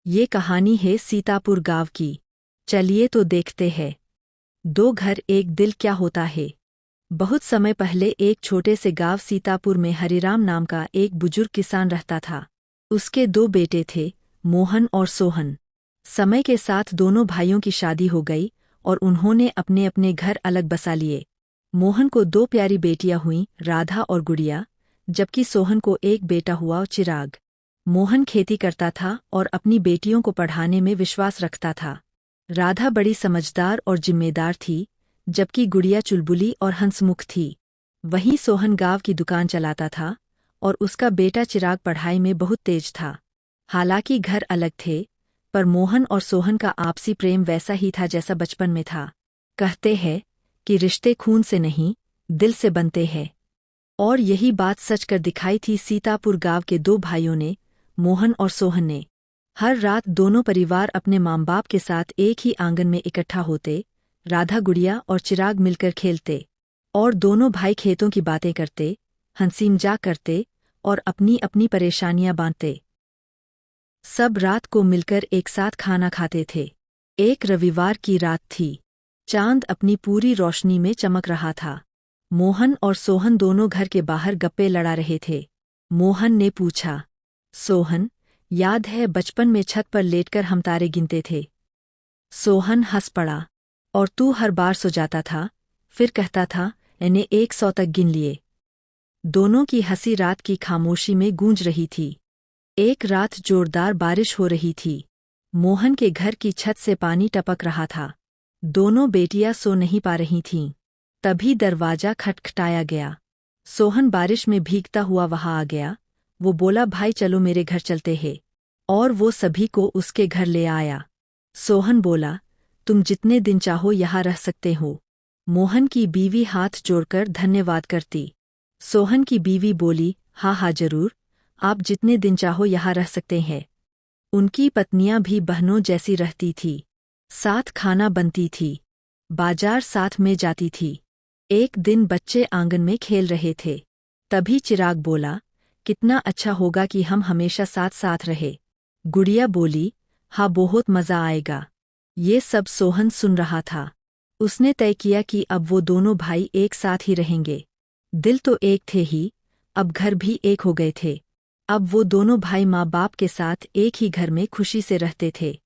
ये कहानी है सीतापुर गांव की। चलिए तो देखते हैं। दो घर एक दिल क्या होता है। बहुत समय पहले एक छोटे से गांव सीतापुर में हरिराम नाम का एक बुजुर्ग किसान रहता था। उसके दो बेटे थे, मोहन और सोहन। समय के साथ दोनों भाइयों की शादी हो गई और उन्होंने अपने अपने घर अलग बसा लिए। मोहन को दो प्यारी बेटियां हुईं, राधा और गुड़िया, जबकि सोहन को एक बेटा हुआ, चिराग। मोहन खेती करता था और अपनी बेटियों को पढ़ाने में विश्वास रखता था। राधा बड़ी समझदार और जिम्मेदार थी, जबकि गुड़िया चुलबुली और हंसमुख थी। वहीं सोहन गांव की दुकान चलाता था और उसका बेटा चिराग पढ़ाई में बहुत तेज था। हालांकि घर अलग थे, पर मोहन और सोहन का आपसी प्रेम वैसा ही था जैसा बचपन में था। कहते हैं कि रिश्ते खून से नहीं, दिल से बनते हैं। और यही बात सच कर दिखाई थी सीतापुर गांव के दो भाइयों ने, मोहन और सोहन ने। हर रात दोनों परिवार अपने माँ बाप के साथ एक ही आंगन में इकट्ठा होते। राधा गुड़िया और चिराग मिलकर खेलते और दोनों भाई खेतों की बातें करते, हंसी मजाक करते और अपनी अपनी परेशानियां बांटते। सब रात को मिलकर एक साथ खाना खाते थे। एक रविवार की रात थी। चांद अपनी पूरी रोशनी में चमक रहा था। मोहन और सोहन दोनों घर के बाहर गप्पे लड़ा रहे थे। मोहन ने पूछा, सोहन, याद है बचपन में छत पर लेटकर हम तारे गिनते थे? सोहन हंस पड़ा। और तू हर बार सो जाता था, फिर कहता था मैंने 100 तक गिन लिए। दोनों की हंसी रात की खामोशी में गूंज रही थी। एक रात जोरदार बारिश हो रही थी। मोहन के घर की छत से पानी टपक रहा था। दोनों बेटियां सो नहीं पा रही थीं। तभी दरवाजा खटखटाया गया। सोहन बारिश में भीगता हुआ वहां आ गया। वो बोला, भाई चलो मेरे घर चलते हैं। और वो सभी को उसके घर ले आया। सोहन बोला, तुम जितने दिन चाहो यहाँ रह सकते हो। मोहन की बीवी हाथ जोड़कर धन्यवाद करती। सोहन की बीवी बोली, हाँ हाँ जरूर, आप जितने दिन चाहो यहाँ रह सकते हैं। उनकी पत्नियां भी बहनों जैसी रहती थी। साथ खाना बनती थी, बाजार साथ में जाती थी। एक दिन बच्चे आंगन में खेल रहे थे। तभी चिराग बोला, कितना अच्छा होगा कि हम हमेशा साथ साथ रहे। गुड़िया बोली, हाँ बहुत मज़ा आएगा। ये सब सोहन सुन रहा था। उसने तय किया कि अब वो दोनों भाई एक साथ ही रहेंगे। दिल तो एक थे ही, अब घर भी एक हो गए थे। अब वो दोनों भाई माँ बाप के साथ एक ही घर में खुशी से रहते थे।